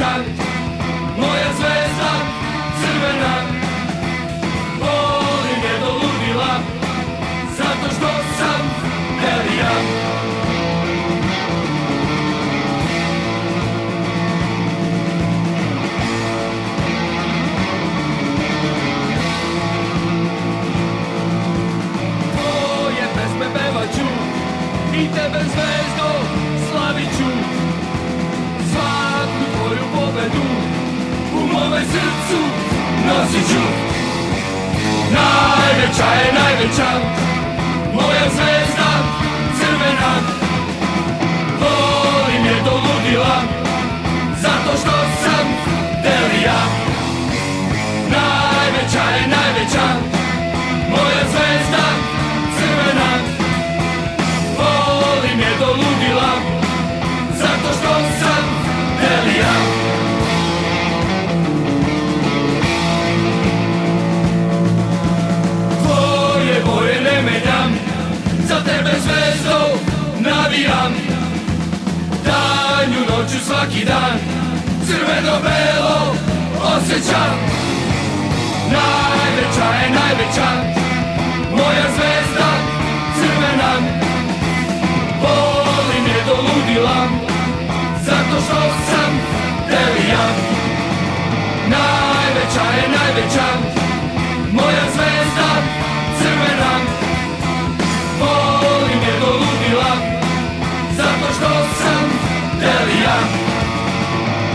najveća, moja zvezda crvena. Volim je do ludila, zato što sam Elija. Tvoje pesme pevaću i tebe zvezdo slavit ću. Svaku tvoju pobedu u mome srcu nosit ću. Najveća je najveća, moja zvezda crvena. Volim je do ludila, zato što sam Elija. Najveća je najveća, moja zvezda crvena. Volim je do ludila, zato što sam Elija. Tvoje boje ne menjam, za tebe zvezdo navijam. Danju, noću, svaki dan, crveno-belo osjećam. Najveća je najveća, moja zvezda crvena. Volim je do ludila, zato što sam Elija. Najveća je najveća, moja zvezda crvena. Volim je do ludila, zato što sam Elija.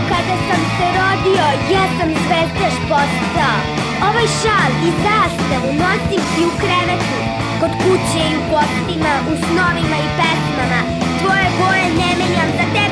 Kada sam se rodio, ja sam zvezdaš postao. Ovaj šal i zastavu nosim i u krevetu, kod kuće i u gostima, u snovima i pesmama. Tvoje boje ne menjam, za tebe